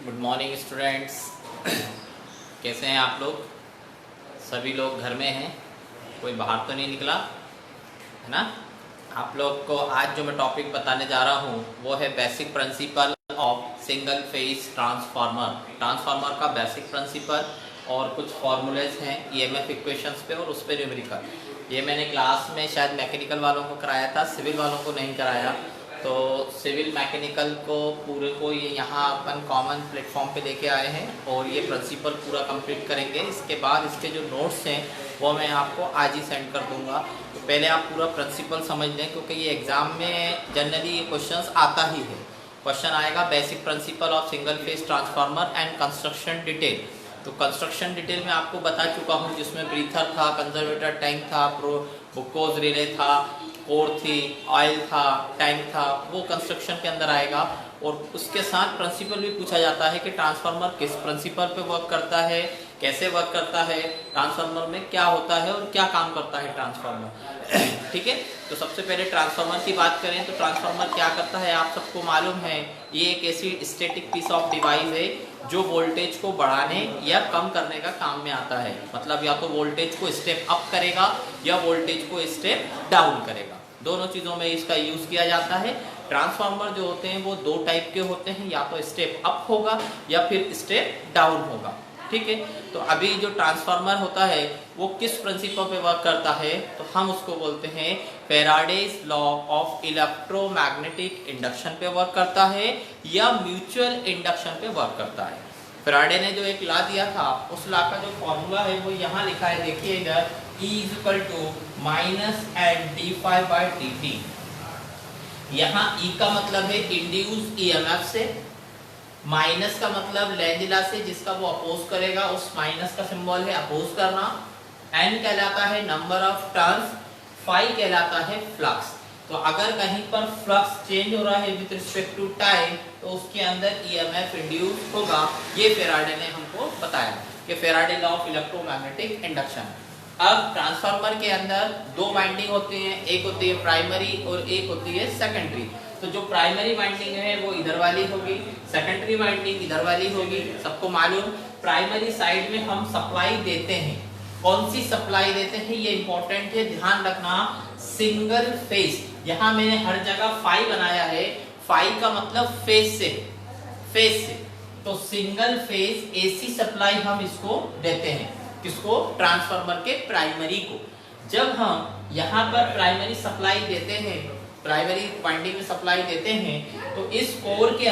Good morning students. कैसे हैं आप लोग? सभी लोग घर में हैं, कोई बाहर तो नहीं निकला है ना? आप लोग को आज जो मैं टॉपिक बताने जा रहा हूँ वो है basic principle of single phase transformer. Transformer का बेसिक प्रिंसिपल और कुछ फॉर्मूलेज हैं ईएमएफ इक्वेशंस पे और उस पर न्यूमेरिकल। ये मैंने क्लास में शायद मैकेनिकल वालों को कराया था, सिविल वालों को नहीं कराया। तो सिविल मैकेनिकल को पूरे को ये यहाँ अपन कॉमन प्लेटफॉर्म पे लेके आए हैं और ये प्रिंसिपल पूरा कंप्लीट करेंगे। इसके बाद इसके जो नोट्स हैं वो मैं आपको आज ही सेंड कर दूंगा। तो पहले आप पूरा प्रिंसिपल समझ लें, क्योंकि ये एग्ज़ाम में जनरली ये क्वेश्चंस आता ही है। क्वेश्चन आएगा basic principle of single phase transformer and construction detail. तो कंस्ट्रक्शन डिटेल में आपको बता चुका हूँ, जिसमें ब्रीथर था, कंजर्वेटर टैंक था, बुकोज रिले था, कोर थी, ऑयल था, टैंक था, वो कंस्ट्रक्शन के अंदर आएगा। और उसके साथ प्रिंसिपल भी पूछा जाता है कि ट्रांसफार्मर किस प्रिंसिपल पे वर्क करता है, कैसे वर्क करता है, ट्रांसफार्मर में क्या होता है और क्या काम करता है ट्रांसफार्मर। ठीक है, तो सबसे पहले ट्रांसफार्मर की बात करें तो ट्रांसफार्मर क्या करता है आप सबको मालूम है। ये एक ऐसी स्टैटिक पीस ऑफ डिवाइस है जो वोल्टेज को बढ़ाने या कम करने का काम में आता है। मतलब या तो वोल्टेज को स्टेप अप करेगा या वोल्टेज को स्टेप डाउन करेगा, दोनों चीज़ों में इसका यूज किया जाता है। ट्रांसफार्मर जो होते हैं वो दो टाइप के होते हैं, या तो स्टेप अप होगा या फिर स्टेप डाउन होगा। ठीक है, तो अभी जो ट्रांसफार्मर होता है वो किस प्रिंसिपल पे वर्क करता है, तो हम उसको बोलते हैं Faraday's law of electromagnetic induction पे वर्क करता है या म्यूचुअल इंडक्शन पे वर्क करता है। फैराडे ने जो एक लॉ दिया था उस लॉ का जो फॉर्मूला है वो यहाँ लिखा है, देखिए इधर, E equal to minus N D phi by D T. यहाँ E का मतलब है इंड्यूस ईएमएफ से, माइनस का मतलब लेंज से, जिसका वो अपोज करेगा, उस माइनस का सिंबल है अपोज करना। N कहलाता है नंबर ऑफ टर्न्स, फाई कहलाता है फ्लक्स। तो अगर कहीं पर फ्लक्स चेंज हो रहा है विद रिस्पेक्ट टू टाइम तो उसके अंदर ईएमएफ इंड्यूस होगा। ये फैराडे ने हमको बताया कि Faraday law of electromagnetic induction. अब ट्रांसफार्मर के अंदर दो वाइंडिंग होती हैं, एक होती है प्राइमरी और एक होती है सेकेंडरी। तो जो प्राइमरी वाइंडिंग है वो इधर वाली होगी, सेकेंडरी वाइंडिंग इधर वाली होगी। सबको मालूम, प्राइमरी साइड में हम सप्लाई देते हैं। कौन सी सप्लाई देते हैं ये इंपॉर्टेंट है, ध्यान रखना। सिंगल फेज, यहाँ मैंने हर जगह फाई बनाया है, फाई का मतलब फेज से, फेज से। तो सिंगल फेज एसी सप्लाई हम इसको देते हैं, किसको? ट्रांसफार्मर के प्राइमरी को। जब हम यहाँ पर प्राइमरी सप्लाई देते हैं, प्राइमरी वाइंडिंग में सप्लाई देते हैं, तो इस कोर के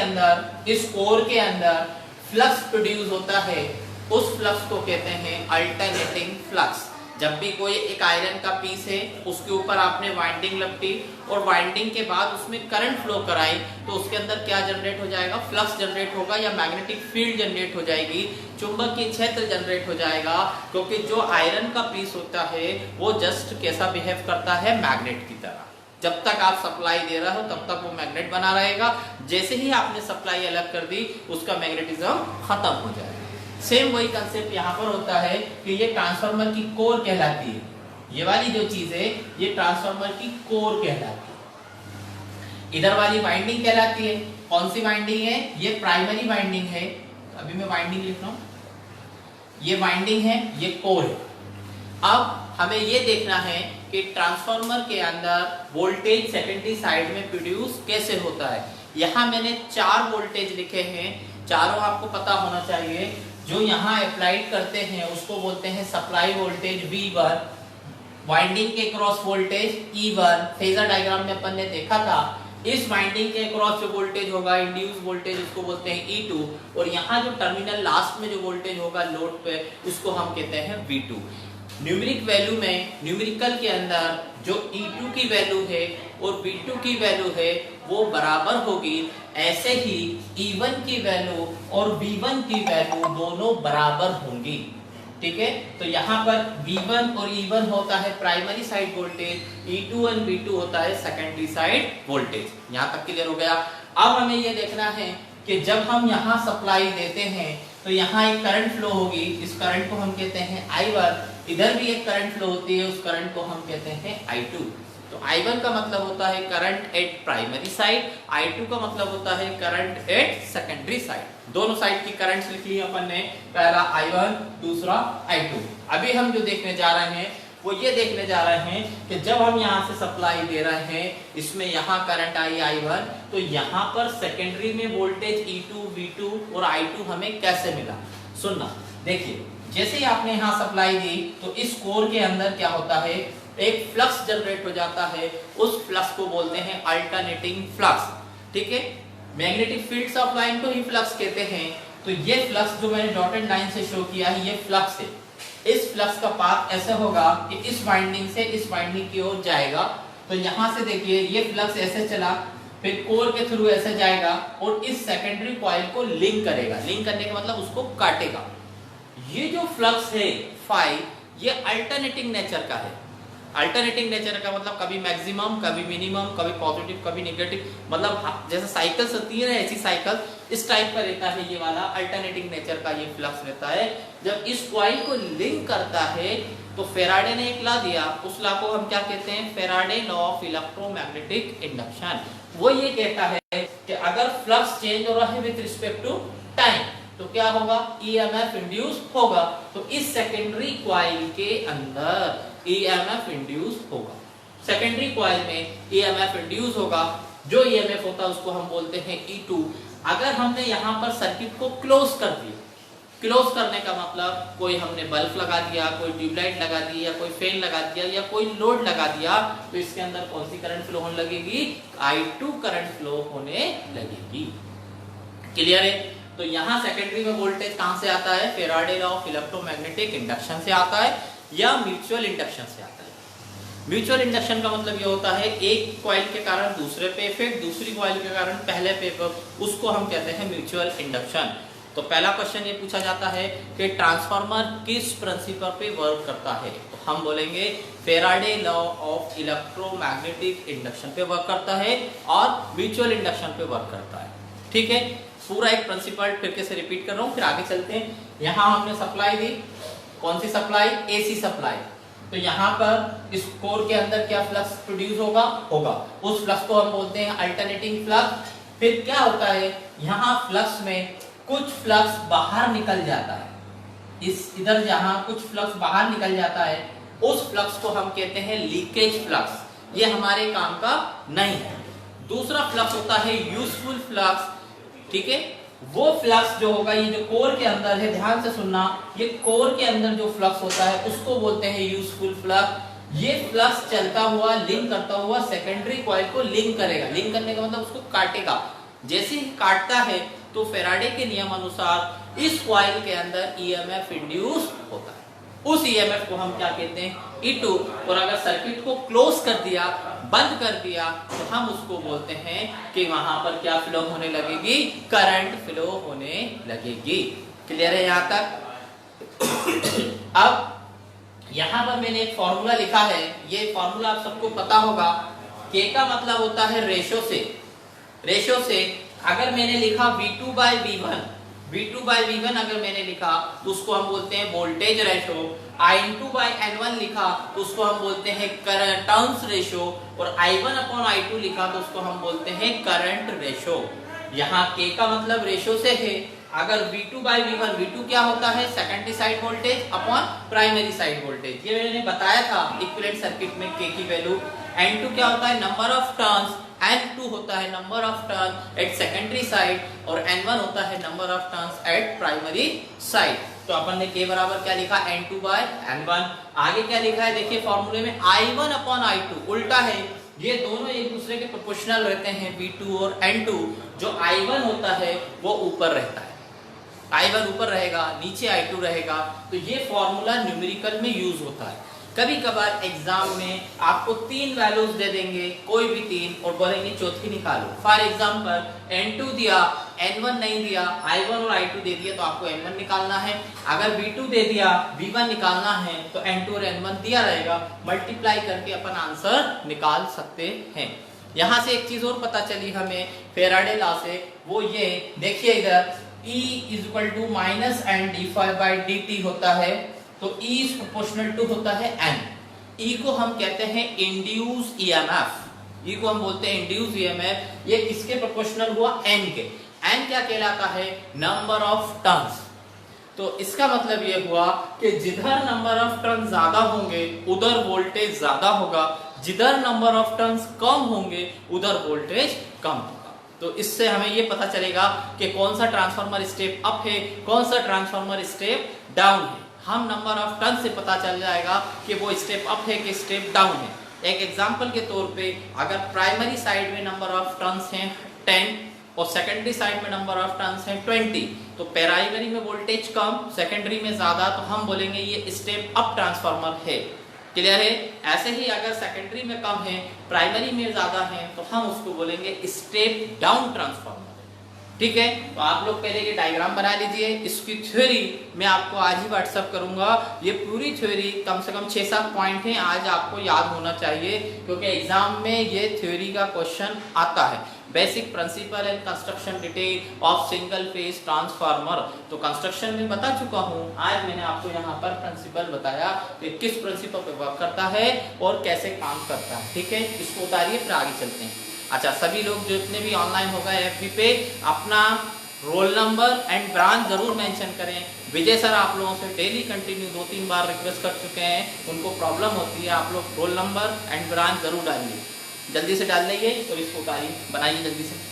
अंदर फ्लक्स प्रोड्यूस होता है। उस फ्लक्स को कहते हैं अल्टरनेटिंग फ्लक्स। जब भी कोई एक आयरन का पीस है उसके ऊपर आपने वाइंडिंग लपटी और वाइंडिंग के बाद उसमें करंट फ्लो कराई, तो उसके अंदर क्या जनरेट हो जाएगा? फ्लक्स जनरेट होगा या मैग्नेटिक फील्ड जनरेट हो जाएगी, चुंबकीय क्षेत्र जनरेट हो जाएगा। क्योंकि जो आयरन का पीस होता है वो जस्ट कैसा बिहेव करता है? मैग्नेट की तरह। जब तक आप सप्लाई दे रहे हो तब तक वो मैग्नेट बना रहेगा, जैसे ही आपने सप्लाई अलग कर दी उसका मैग्नेटिज्म खत्म हो जाएगा। सेम वही कंसेप्ट यहाँ पर होता है कि ये ट्रांसफार्मर की कोर कहलाती है। ये वाली जो चीज है ये ट्रांसफार्मर की कोर कहलाती है। इधर वाली वाइंडिंग कहलाती है। कौन सी वाइंडिंग है? ये प्राइमरी वाइंडिंग है। अभी मैं वाइंडिंग लिख रहा हूँ, ये वाइंडिंग है, ये कोर है। अब हमें ये देखना है कि ट्रांसफार्मर के अंदर वोल्टेज सेकेंडरी साइड में प्रोड्यूस कैसे होता है। यहाँ मैंने 4 वोल्टेज लिखे हैं, चारों आपको पता होना चाहिए। जो यहाँ अप्लाइड करते हैं उसको बोलते हैं सप्लाई वोल्टेज V1, वाइंडिंग के cross voltage E1। Phasor diagram में अपन ने देखा था, इस वाइंडिंग के क्रॉस जो वोल्टेज होगा इंड्यूस वोल्टेज, उसको बोलते हैं E2। और यहाँ जो टर्मिनल लास्ट में जो वोल्टेज होगा लोड पे, उसको हम कहते हैं V2। न्यूमेरिक वैल्यू में, न्यूमेरिकल के अंदर जो E2 की वैल्यू है और V2 की वैल्यू है वो बराबर होगी। ऐसे ही E1 की वैल्यू और V1 की वैल्यू दोनों बराबर होंगी। ठीक है, तो यहाँ पर V1 और E1 होता है प्राइमरी साइड वोल्टेज, E2 और V2 होता है सेकेंडरी साइड वोल्टेज। यहाँ तक क्लियर हो गया। अब हमें ये देखना है कि जब हम यहाँ सप्लाई देते हैं तो यहाँ एक करंट फ्लो होगी, इस करंट को हम कहते हैं I1। इधर भी एक करंट फ्लो होती है, उस करंट को हम कहते हैं I2। तो I1 का मतलब होता है current eight primary side, I2 का मतलब होता है करंट एट सेकेंडरी साइड। दोनों साइड की करंट्स लिख ली अपन ने, पहला I1 दूसरा I2। अभी हम जो देखने जा रहे हैं वो ये देखने जा रहे हैं कि जब हम यहाँ से सप्लाई दे रहे हैं, इसमें यहाँ करंट आई I1, तो यहाँ पर सेकेंडरी में वोल्टेज E2, V2 और I2 हमें कैसे मिला। सुनना, देखिए जैसे ही आपने यहाँ सप्लाई दी तो इस कोर के अंदर क्या होता है, एक फ्लक्स जनरेट हो जाता है, उस फ्लक्स को बोलते हैं अल्टरनेटिंग फ्लक्स। ठीक है, मैग्नेटिक फील्ड्स ऑफ लाइन को ही फ्लक्स कहते हैं। तो ये फ्लक्स जो मैंने डॉटेड लाइन से शो किया है, ये फ्लक्स है। इस फ्लक्स का पाथ ऐसे होगा कि इस वाइंडिंग से इस वाइंडिंग की ओर जाएगा। तो यहाँ से देखिए ये फ्लक्स ऐसे चला, फिर कोर के थ्रू ऐसे जाएगा और इस सेकेंडरी कॉइल को लिंक करेगा। लिंक करने का मतलब उसको काटेगा। ये जो फ्लक्स है फाई, ये अल्टरनेटिंग नेचर का है। अल्टरनेटिंग नेचर का मतलब कभी मैक्सिमम, कभी मिनिमम, कभी पॉजिटिव, कभी नेगेटिव, मतलब जैसे साइकिल्स होती है ना, ऐसी साइकिल इस टाइप का रहता है। ये वाला अल्टरनेटिंग नेचर का ये फ्लक्स रहता है। जब इस कॉइल को लिंक करता है तो फेराडे ने एक लॉ दिया, उस लॉ को हम क्या कहते हैं, Faraday law of electromagnetic induction. वो ये कहता है कि अगर फ्लक्स चेंज हो रहा है विद रिस्पेक्ट टू टाइम तो क्या होगा, ईएमएफ इंड्यूस होगा। तो इस सेकेंडरी कॉइल के अंदर ईएमएफ इंड्यूस होगा। सेकेंडरी कॉइल में ईएमएफ इंड्यूस होगा। जो ईएमएफ होता है उसको हम बोलते हैं E2। अगर हमने यहाँ पर सर्किट को क्लोज कर दिया, क्लोज करने का मतलब कोई हमने बल्ब लगा दिया, कोई ट्यूबलाइट लगा दी, या कोई फैन लगा दिया, या कोई लोड लगा दिया, तो इसके अंदर कौन सी करंट फ्लो होने लगेगी, I2 करंट फ्लो होने लगेगी। क्लियर है। तो यहाँ सेकेंडरी में वोल्टेज कहां से आता है, Faraday law of electromagnetic induction से आता है या म्यूचुअल इंडक्शन से आता है। म्यूचुअल इंडक्शन का मतलब ये होता है एक कॉइल के कारण दूसरे पे इफेक्ट, दूसरी कॉइल के कारण पहले पे इफेक्ट, उसको हम कहते हैं म्यूचुअल इंडक्शन। तो पहला क्वेश्चन ये पूछा जाता है कि ट्रांसफार्मर किस प्रिंसिपल पे वर्क करता है, तो हम बोलेंगे Faraday law of electromagnetic induction पे वर्क करता है और म्यूचुअल इंडक्शन पे वर्क करता है। ठीक है, पूरा एक प्रिंसिपल फिर से रिपीट कर रहा हूँ, फिर आगे चलते हैं। यहाँ हमने सप्लाई दी, कौन सी सप्लाई, AC सप्लाई। तो यहाँ पर इस कोर के अंदर क्या फ्लक्स प्रोड्यूस होगा, उस फ्लक्स को हम बोलते हैं अल्टरनेटिंग फ्लक्स। फिर क्या होता है, यहाँ फ्लक्स में कुछ फ्लक्स बाहर निकल जाता है, इस इधर जहाँ कुछ फ्लक्स बाहर निकल जाता है, उस फ्लक्स को हम कहते हैं लीकेज फ्लक्स। ये हमारे काम का नहीं है। दूसरा फ्लक्स होता है यूजफुल फ्लक्स। ठीक है, वो फ्लक्स जो होगा, ये जो कोर के अंदर है, ध्यान से सुनना, ये कोर के अंदर जो फ्लक्स होता है उसको बोलते हैं यूजफुल फ्लक्स। ये फ्लक्स चलता हुआ, लिंक करता हुआ सेकेंडरी कॉइल को लिंक करेगा। लिंक करने का मतलब उसको काटेगा। जैसे ही काटता है तो फेराडे के नियम अनुसार इस कॉइल के अंदर ईएमएफ इंड्यूस होता है। उस ईएमएफ को हम क्या कहते हैं, E2। और अगर सर्किट को क्लोज कर दिया, बंद कर दिया, तो हम उसको बोलते हैं कि वहां पर क्या फ्लो होने लगेगी, करंट फ्लो होने लगेगी। क्लियर है यहाँ तक। अब यहाँ पर मैंने एक फॉर्मूला लिखा है, ये फॉर्मूला आप सबको पता होगा। K का मतलब होता है रेशो से। रेशो से अगर मैंने लिखा V2/V1 अगर मैंने लिखा तो उसको हम बोलते हैं वोल्टेज रेशो। I2/N1 लिखा तो उसको हम बोलते हैं करंट टर्न्स रेशो। और I1/I2 लिखा तो उसको हम बोलते हैं करंट रेशो। यहाँ K का मतलब रेशो से है। अगर V2/V1, V2 क्या होता है, secondary side voltage upon primary side voltage. ये मैंने बताया था इक्विवेलेंट सर्किट में K की वैल्यू। N2 क्या होता है, नंबर ऑफ टर्न्स। N2 होता है number of turn eight secondary side और N1 होता है number of turns eight primary side. तो अपन ने K बराबर क्या लिखा, N2/N1। आगे क्या लिखा है, देखिए फॉर्मूले में I1/I2 उल्टा है। ये दोनों एक दूसरे के प्रोपोर्शनल रहते हैं, V2 और N2। जो I1 होता है वो ऊपर रहता है, I1 ऊपर रहेगा, नीचे I2 रहेगा। तो ये फॉर्मूला न्यूमेरिकल में यूज होता है। कभी कभार एग्जाम में आपको 3 वैल्यूज दे देंगे, कोई भी 3, और बोलेंगे चौथी निकालो। फॉर एग्जांपल N2 दिया, N1 नहीं दिया, I1 और I2 दे दिया तो आपको N1 निकालना है। अगर V2 दे दिया, V1 निकालना है तो N2 और N1 दिया रहेगा। मल्टीप्लाई करके अपन आंसर निकाल सकते हैं। यहाँ से एक चीज और पता चली हमें फेराडे लॉ से, वो ये देखिए इधर E = -N dϕ/dt होता है। तो E is proportional to होता है N। ई को हम कहते हैं इंड्यूस ईएमएफ, ई को हम बोलते हैं इंड्यूस ईएमएफ। ये किसके प्रोपोर्शनल हुआ? एन के। एन क्या कहलाता है? Number of turns. तो इसका मतलब ये हुआ कि जिधर नंबर ऑफ टर्न ज्यादा होंगे उधर वोल्टेज ज्यादा होगा, जिधर नंबर ऑफ टर्न्स कम होंगे उधर वोल्टेज कम होगा। तो इससे हमें ये पता चलेगा कि कौन सा ट्रांसफार्मर स्टेप अप है, कौन सा ट्रांसफार्मर स्टेप डाउन है। हम नंबर ऑफ टर्न से पता चल जाएगा कि वो स्टेप अप है कि स्टेप डाउन है। एक एग्जांपल के तौर पे अगर प्राइमरी साइड में नंबर ऑफ टर्न्स हैं 10 और सेकेंडरी साइड में नंबर ऑफ टर्न्स हैं 20, तो प्राइमरी में वोल्टेज कम, सेकेंडरी में ज्यादा, तो हम बोलेंगे ये स्टेप अप ट्रांसफार्मर है। क्लियर है? ऐसे ही अगर सेकेंडरी में कम है, प्राइमरी में ज्यादा है, तो हम उसको बोलेंगे स्टेप डाउन ट्रांसफार्मर। ठीक है, तो आप लोग पहले ये डायग्राम बना लीजिए। इसकी थ्योरी मैं आपको आज ही व्हाट्सअप करूंगा। ये पूरी थ्योरी कम से कम 6-7 पॉइंट है, आज आपको याद होना चाहिए क्योंकि एग्जाम में ये थ्योरी का क्वेश्चन आता है। Basic principle and construction detail of single phase transformer. तो कंस्ट्रक्शन में बता चुका हूँ, आज मैंने आपको यहाँ पर प्रिंसिपल बताया कि किस प्रिंसिपल पे वर्क करता है और कैसे काम करता है। ठीक है, इसको उतारिए फिर आगे चलते हैं। अच्छा, सभी लोग जितने भी ऑनलाइन होगा एफबी पे अपना रोल नंबर एंड ब्रांच जरूर मेंशन करें। विजय सर आप लोगों से डेली कंटिन्यू 2-3 बार रिक्वेस्ट कर चुके हैं, उनको प्रॉब्लम होती है। आप लोग रोल नंबर एंड ब्रांच जरूर डालिए, जल्दी से डाल दीजिए। तो इसको उतारिए, बनाइए जल्दी से।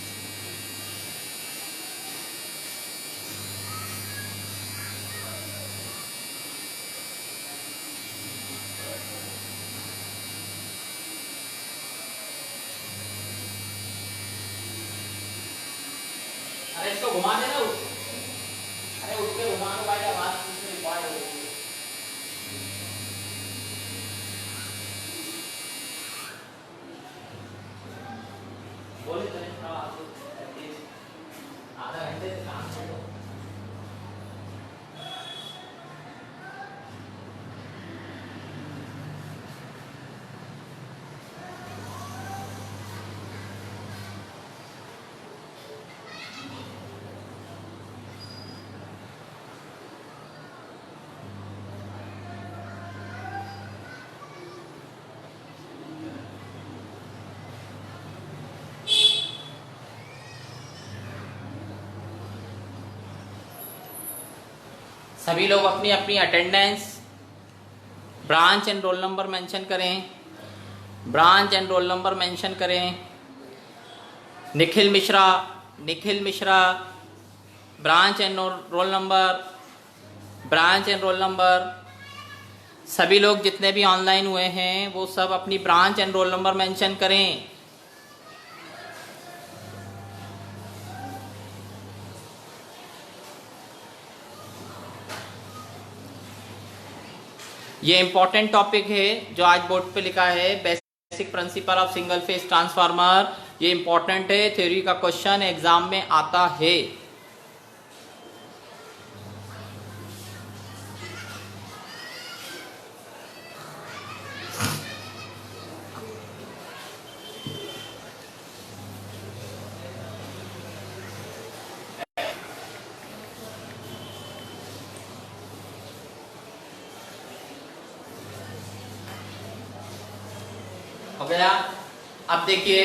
अरे इसको घुमा देना, अरे उठ के घुमा दो भाई, आवाज रिकॉर्ड हो रही है। बोले चले आधा घंटे से काम करो। सभी लोग अपनी अपनी attendance, branch and roll number mention करें, branch and roll number mention करें। Nikhil Mishra branch and roll number, branch and roll number. सभी लोग जितने भी ऑनलाइन हुए हैं वो सब अपनी branch and roll number mention करें। ये इंपॉर्टेंट टॉपिक है जो आज बोर्ड पे लिखा है, basic principle of single phase transformer. ये इंपॉर्टेंट है, थ्योरी का क्वेश्चन एग्जाम में आता है। हो गया? अब देखिए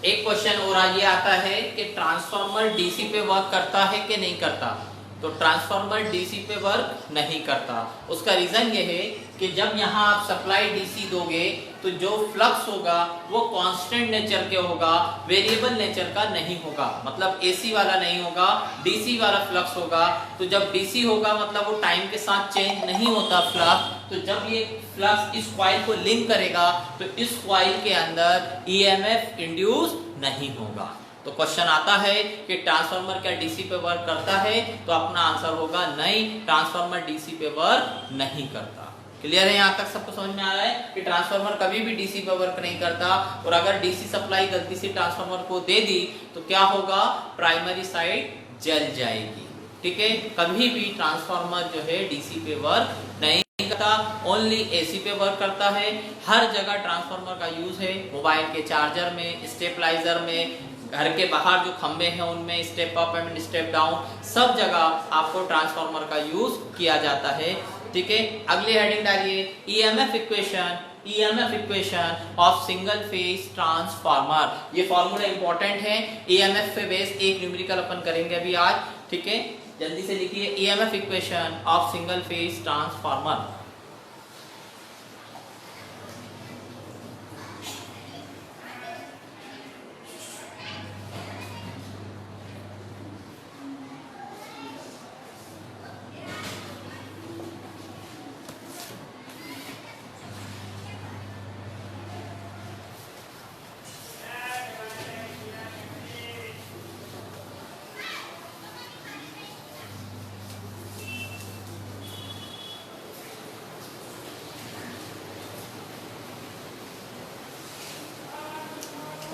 एक क्वेश्चन और ये आता है कि ट्रांसफार्मर डीसी पे वर्क करता है कि नहीं करता। तो ट्रांसफार्मर डीसी पे वर्क नहीं करता। उसका रीजन ये है कि जब यहाँ आप सप्लाई डीसी दोगे तो जो फ्लक्स होगा वो कांस्टेंट नेचर के होगा, वेरिएबल नेचर का नहीं होगा। मतलब एसी वाला नहीं होगा, डीसी वाला फ्लक्स होगा। तो जब डीसी होगा मतलब वो टाइम के साथ चेंज नहीं होता फ्लक्स। तो जब ये फ्लक्स इस कॉइल को लिंक करेगा तो इस कॉइल के अंदर ईएमएफ इंड्यूस नहीं होगा। तो क्वेश्चन आता है कि ट्रांसफार्मर क्या डीसी पे वर्क करता है? तो अपना आंसर होगा नहीं, ट्रांसफार्मर डीसी पे वर्क नहीं करता। क्लियर है? यहाँ तक सबको समझ में आ रहा है कि ट्रांसफार्मर कभी भी डीसी पे वर्क नहीं करता। और अगर डीसी सप्लाई गलती से ट्रांसफार्मर को दे दी तो क्या होगा? प्राइमरी साइड जल जाएगी। ठीक है, कभी भी ट्रांसफार्मर जो है डीसी पे वर्क नहीं करता, ओनली एसी पे वर्क करता है। हर जगह ट्रांसफार्मर का यूज है, मोबाइल के चार्जर में, स्टेबलाइजर में, घर के बाहर जो खंबे हैं उनमें step up and step down, सब जगह आपको ट्रांसफार्मर का यूज किया जाता है। ठीक है, अगली हेडिंग डालिए EMF equation. EMF equation of single phase transformer. ये फॉर्मूला इंपॉर्टेंट है, ईएमएफ पे बेस एक न्यूमेरिकल अपन करेंगे अभी आज, ठीक है। जल्दी से लिखिए, EMF equation of single phase transformer.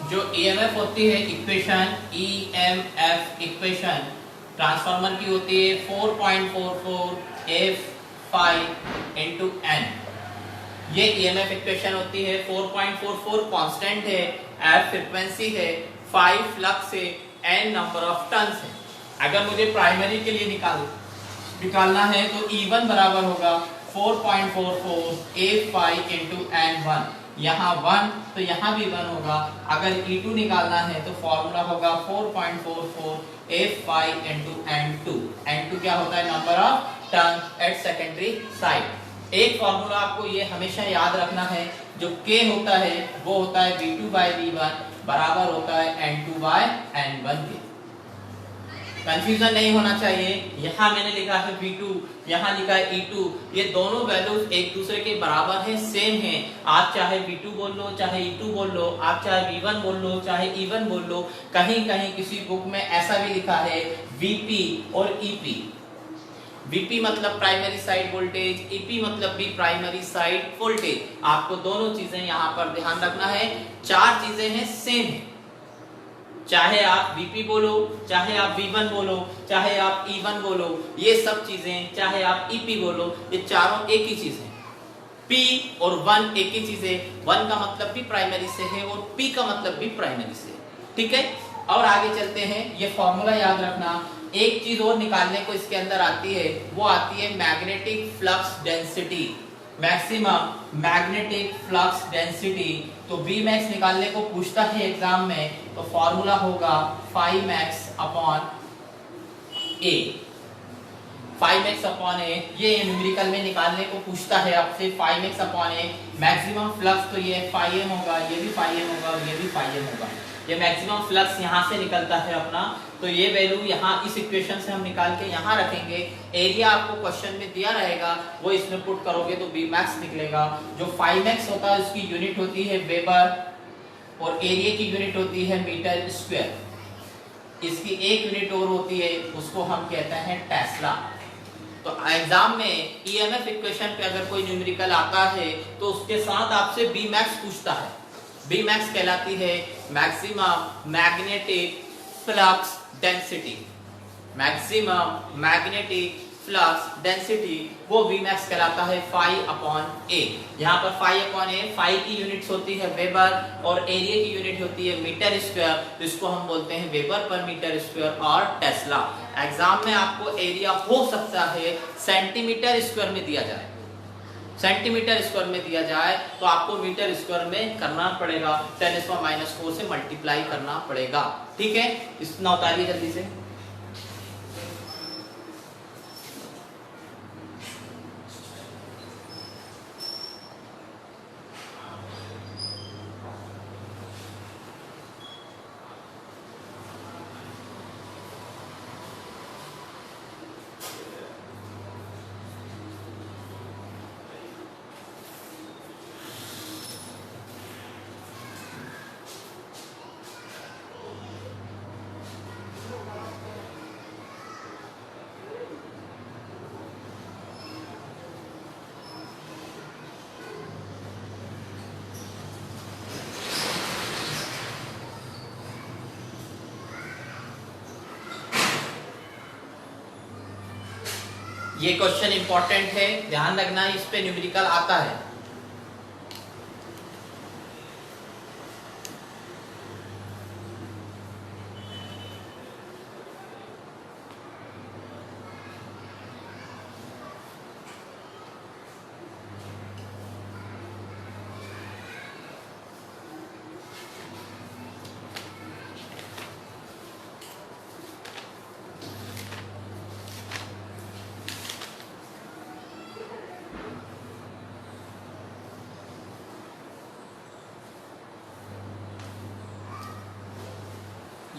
जो ईएमएफ होती है इक्वेशन, ईएमएफ इक्वेशन ट्रांसफार्मर की होती है 4.44 एफ फाई इंटू एन। ये ईएमएफ इक्वेशन होती है 4.44 कांस्टेंट है, एफ फ्रीक्वेंसी है, 5 फ्लक्स है, एन नंबर ऑफ टर्न्स है। अगर मुझे प्राइमरी के लिए निकालना है तो E1 बराबर होगा 4.44 एफ फाई इंटू एन 1, यहाँ 1 तो यहाँ भी 1 होगा। अगर E2 निकालना है तो फॉर्मूला होगा 4.44 F phi into N2। N2 क्या होता है? Number of turn eight secondary side. एक फॉर्मूला आपको ये हमेशा याद रखना है, जो K होता है वो होता है V2 बाई V1 बराबर होता है N2 बाई N1 के। कंफ्यूजन नहीं होना चाहिए। यहाँ मैंने लिखा है V2, यहाँ लिखा है E2, ये दोनों वैल्यूज एक दूसरे के बराबर है, सेम है। आप चाहे V2 बोल लो, चाहे E2 बोल लो, आप चाहे V1 बोल लो, चाहे E1 बोल लो। कहीं कहीं किसी बुक में ऐसा भी लिखा है VP और EP। VP मतलब प्राइमरी साइड वोल्टेज, EP मतलब भी प्राइमरी साइड वोल्टेज। आपको दोनों चीजें यहाँ पर ध्यान रखना है। चार चीजें हैं सेम है, चाहे आप VP बोलो, चाहे आप V1 बोलो, चाहे आप E1 बोलो, ये सब चीजें, चाहे आप EP बोलो, ये चारों एक ही चीज है। P और 1 एक ही चीज है। 1 का मतलब भी प्राइमरी से है और P का मतलब भी प्राइमरी से, ठीक है। और आगे चलते हैं, ये फॉर्मूला याद रखना। एक चीज और निकालने को इसके अंदर आती है, वो आती है magnetic flux density, maximum magnetic flux density. तो Vmax निकालने को पूछता है एग्जाम में, तो फॉर्मूला होगा phi max upon A। phi max upon A ये न्यूमेरिकल में निकालने को पूछता है आपसे, phi max upon A। Maximum flux तो ये phi m होगा, ये भी phi m होगा और ये भी phi m होगा। ये मैक्सिमम फ्लक्स यहाँ से निकलता है अपना, तो ये वैल्यू यहाँ इस इक्वेशन से हम निकाल के यहाँ रखेंगे। एरिया आपको क्वेश्चन में दिया रहेगा, वो इसमें पुट करोगे तो Vmax निकलेगा। जो phi max होता है उसकी यूनिट होती है वेबर और एरिया की यूनिट होती है मीटर स्क्वायर। इसकी एक यूनिट और होती है, उसको हम कहते हैं टेस्ला। तो एग्जाम में ईएमएफ इक्वेशन पे अगर कोई न्यूमेरिकल आता है तो उसके साथ आपसे Vmax पूछता है। Vmax कहलाती है maximum magnetic flux density. Maximum magnetic flux density वो Vmax कहलाता है phi अपॉन A। यहाँ पर phi अपॉन A, phi की यूनिट्स होती है वेबर और एरिया की यूनिट होती है मीटर स्क्वायर, जिसको हम बोलते हैं वेबर पर मीटर स्क्वायर और टेस्ला। एग्जाम में आपको एरिया हो सकता है सेंटीमीटर स्क्वायर में दिया जाए, सेंटीमीटर स्क्वायर में दिया जाए तो आपको मीटर स्क्वायर में करना पड़ेगा, 10⁻⁴ से मल्टीप्लाई करना पड़ेगा, ठीक है। इतना उतारिए जल्दी से। ये क्वेश्चन इंपॉर्टेंट है, ध्यान रखना, इस पे न्यूमेरिकल आता है।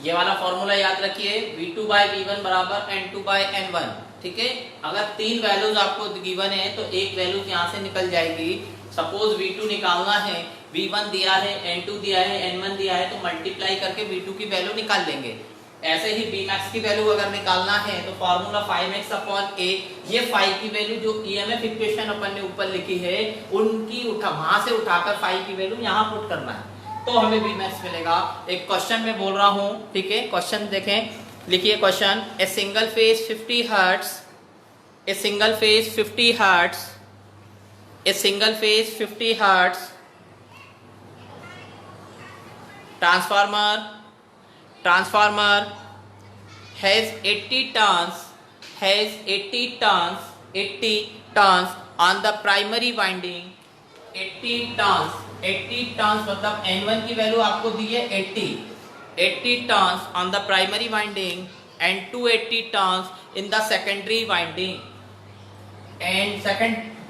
ये वाला फॉर्मूला याद रखिए, V2 बाई V1 बराबर N2 बाई N1। ठीक है, अगर तीन वैल्यूज आपको गिवन है तो एक वैल्यू यहाँ से निकल जाएगी। सपोज V2 निकालना है, V1 दिया है, N2 दिया है, N1 दिया है, तो मल्टीप्लाई करके V2 की वैल्यू निकाल लेंगे। ऐसे ही Bmax की वैल्यू अगर निकालना है तो फॉर्मूला 5x अपॉन a, ये 5 की वैल्यू जो ईएमएफ इक्वेशन अपन ने ऊपर लिखी है उनकी वहां से उठाकर 5 की वैल्यू यहाँ पुट करना है तो हमें Bmax मिलेगा। एक क्वेश्चन में बोल रहा हूँ, ठीक है, क्वेश्चन देखें, लिखिए question. A single phase 50 hertz, a single phase 50 hertz, a single phase 50 hertz transformer has 80 turns on the primary winding। 80 turns मतलब N1 की वैल्यू आपको दी है 80 turns on the primary winding and 280 turns in the secondary winding, and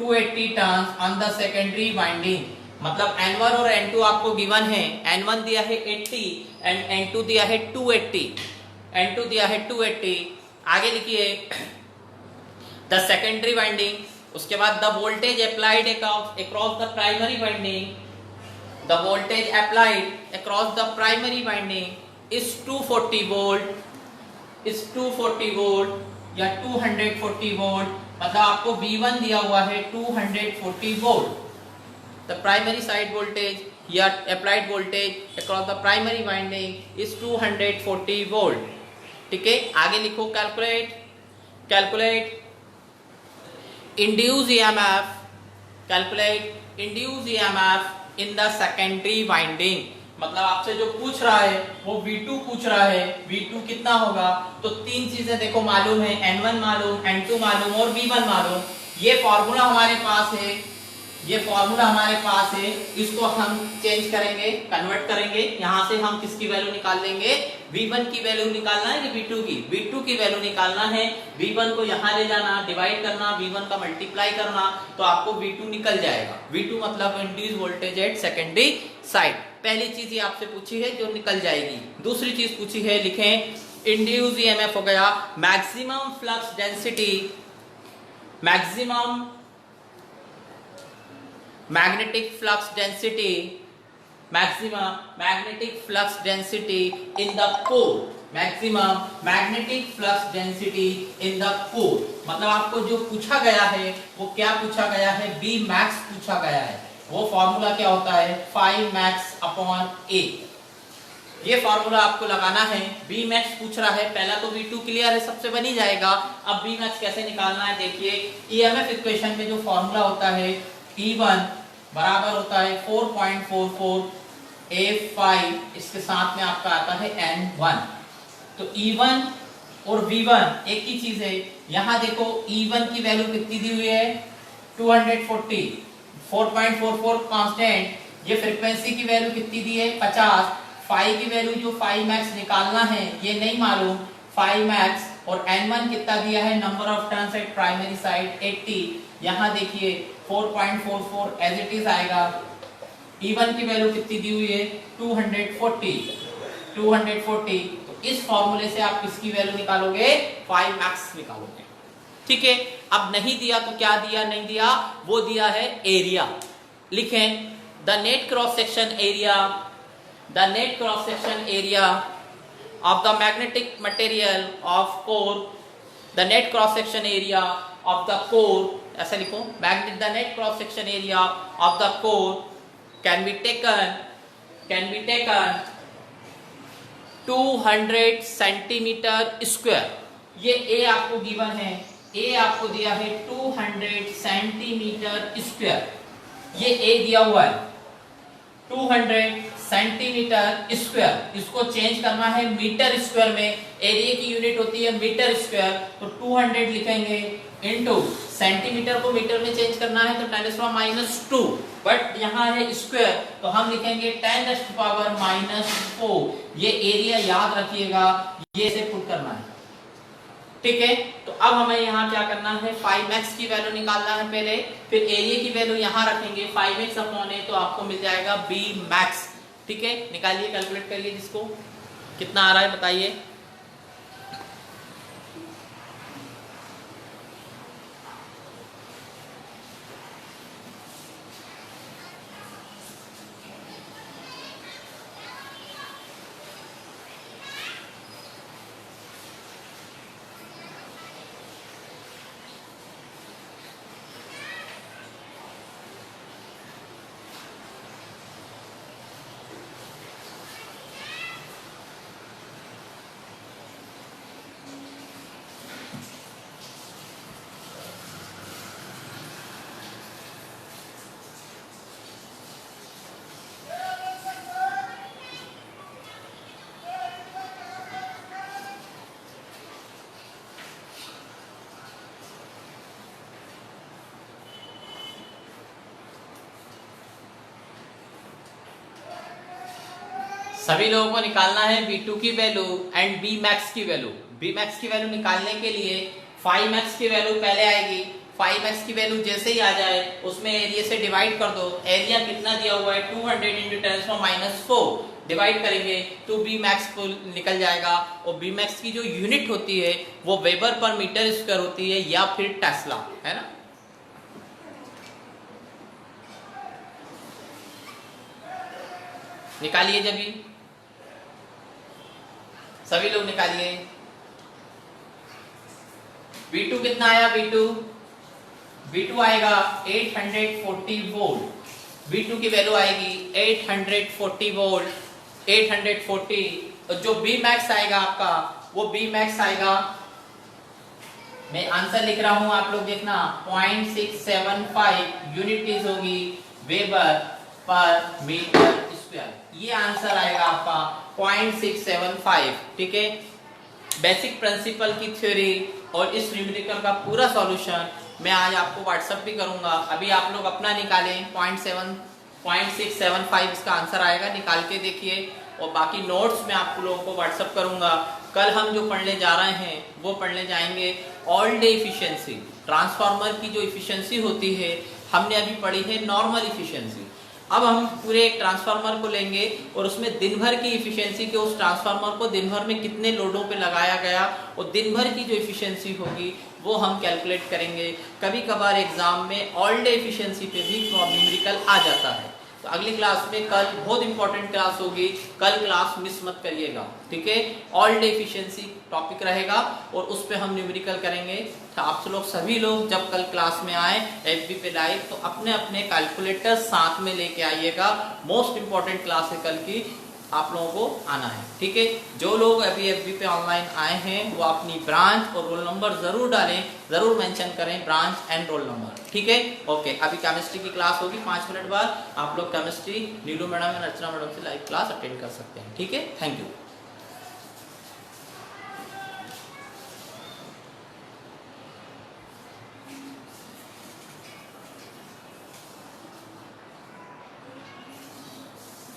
280 turns on the secondary winding। मतलब N1 और N2 आपको given है, N1 दिया है 80 एंड N2 दिया है 280, N2 दिया है 280। आगे लिखिए द सेकेंडरी वाइंडिंग, उसके बाद the voltage applied across the primary winding, the voltage applied across the primary winding is 240 volt, is 240 volt या 240 वोल्ट। मतलब आपको V1 दिया हुआ है 240 volt. The primary side voltage या applied voltage across the primary winding is 240 volt। ठीक है, आगे लिखो calculate induced EMF, calculate induced EMF in the secondary winding। मतलब आपसे जो पूछ रहा है वो V2 पूछ रहा है, V2 कितना होगा, तो तीन चीजें देखो मालूम है, N1 मालूम, N2 मालूम और V1 मालूम। ये फॉर्मूला हमारे पास है, ये फॉर्मूला हमारे पास है, इसको हम चेंज करेंगे, कन्वर्ट करेंगे। यहाँ से हम किसकी वैल्यू निकाल लेंगे, V1 की वैल्यू निकालना है कि V2 की, V2 की वैल्यू निकालना है। V1 को यहाँ ले जाना, डिवाइड करना, V1 का मल्टीप्लाई करना, तो आपको V2 निकल जाएगा। V2 मतलब induce voltage at secondary side. पहली चीज ये आपसे पूछी है जो निकल जाएगी। दूसरी चीज पूछी है, लिखें इंड्यूस ईएमएफ हो गया maximum flux density, maximum magnetic flux density, maximum magnetic flux density in the core, maximum magnetic flux density in the core। मतलब आपको जो पूछा गया है वो क्या पूछा गया है, Bmax पूछा गया है। वो फॉर्मूला क्या होता है, 5max अपॉन a। ये फॉर्मूला आपको लगाना है। Bmax पूछ रहा है, पहला तो V2 क्लियर है, सबसे बन ही जाएगा। अब Bmax कैसे निकालना है, देखिए EMF इक्वेशन में जो फॉर्मूला होता है E1 बराबर होता है 4.44 A5, इसके साथ में आपका आता है N1। तो E1 और V1 एक ही चीज है। यहाँ देखो E1 की वैल्यू कितनी दी हुई है 240, 4.44 कांस्टेंट। ये फ्रीक्वेंसी की वैल्यू कितनी दी है 50। फाई की वैल्यू जो 5max निकालना है ये नहीं मालूम 5max, और N1 कितना दिया है, number of turns eight primary side 80। यहाँ देखिए 4.44 एज इट इज आएगा। E1 की वैल्यू कितनी दी हुई है 240। तो इस फॉर्मूले से आप किसकी वैल्यू निकालोगे, 5max निकालोगे। ठीक है, अब नहीं दिया तो क्या दिया, नहीं दिया वो दिया है एरिया। लिखें the net cross section area, the net cross section area of the magnetic material of core, the net cross section area of the core, ऐसा लिखो the net cross section area of the core can be taken 200 centimetre square. ये A आपको given है, A आपको दिया है 200 centimetre square. ये A दिया हुआ है 200 सेंटीमीटर स्क्वायर, इसको चेंज करना है मीटर स्क्वायर में। एरिया की यूनिट होती है मीटर स्क्वायर, तो 200 लिखेंगे इनटू सेंटीमीटर को मीटर में चेंज करना है तो 10⁻², बट यहाँ है स्क्वायर तो हम लिखेंगे 10⁻⁴। ये एरिया याद रखिएगा, ये से पुट करना है। ठीक है, तो अब हमें यहाँ क्या करना है, 5max की वैल्यू निकालना है पहले, फिर एरिया की वैल्यू यहाँ रखेंगे 5x अपॉन a, तो आपको मिल जाएगा Bmax। ठीक है, निकालिए, कैलकुलेट करिए जिसको कितना आ रहा है बताइए। सभी लोगों को निकालना है V2 की वैल्यू एंड Bmax की वैल्यू। Bmax की वैल्यू निकालने के लिए 5max की वैल्यू पहले आएगी। 5max की वैल्यू जैसे ही आ जाए उसमें एरिया से डिवाइड कर दो। एरिया कितना दिया हुआ है 200 इंटू 10⁻⁴ डिवाइड करेंगे तो Bmax को निकल जाएगा। और Bmax की जो यूनिट होती है वो वेबर पर मीटर स्क्वायर होती है या फिर टेस्ला, है ना। निकालिए जब भी, सभी लोग निकालिए। V2 कितना आया, V2 आएगा 840 वोल्ट। V2 की वैल्यू आएगी 840 वोल्ट, 840। और जो Bmax आएगा आपका, वो Bmax आएगा, मैं आंसर लिख रहा हूं, आप लोग देखना, 0.675 यूनिट होगी वेबर पर मीटर स्क्वायर। ये आंसर आएगा आपका 0.675। ठीक है, बेसिक प्रिंसिपल की थ्योरी और इस न्यूमेरिकल का पूरा सॉल्यूशन मैं आज आपको व्हाट्सएप भी करूंगा। अभी आप लोग अपना निकालें, 0.675 इसका आंसर आएगा, निकाल के देखिए। और बाकी नोट्स मैं आप लोगों को व्हाट्सएप करूंगा। कल हम जो पढ़ने जा रहे हैं वो पढ़ने जाएंगे ऑल डे इफिशिएंसी। ट्रांसफार्मर की जो इफिशिएंसी होती है हमने अभी पढ़ी है नॉर्मल इफिशिएंसी। अब हम पूरे एक ट्रांसफार्मर को लेंगे और उसमें दिन भर की इफिशिएंसी के, उस ट्रांसफार्मर को दिन भर में कितने लोडों पे लगाया गया और दिन भर की जो इफिशिएंसी होगी वो हम कैलकुलेट करेंगे। कभी कभार एग्जाम में ऑल डे इफिशिएंसी पे भी न्यूमेरिकल आ जाता है। तो अगली क्लास में कल बहुत इंपॉर्टेंट क्लास होगी, कल क्लास मिस मत करिएगा। ठीक है, ऑल डे इफिशिएंसी टॉपिक रहेगा और उस पे हम न्यूमेरिकल करेंगे। तो आप लोग सभी लोग जब कल क्लास में आए FB पे लाइव, तो अपने अपने कैलकुलेटर साथ में लेके आइएगा। मोस्ट इंपॉर्टेंट क्लास है कल की, आप लोगों को आना है। ठीक है, जो लोग अभी FB पे ऑनलाइन आए हैं वो अपनी ब्रांच और रोल नंबर जरूर डालें, जरूर मेंशन करें ब्रांच एंड रोल नंबर। ठीक है, ओके। अभी केमिस्ट्री की क्लास होगी 5 मिनट बाद, आप लोग केमिस्ट्री नीलू मैडम या अर्चना मैडम से लाइव क्लास अटेंड कर सकते हैं। ठीक है, थैंक यू।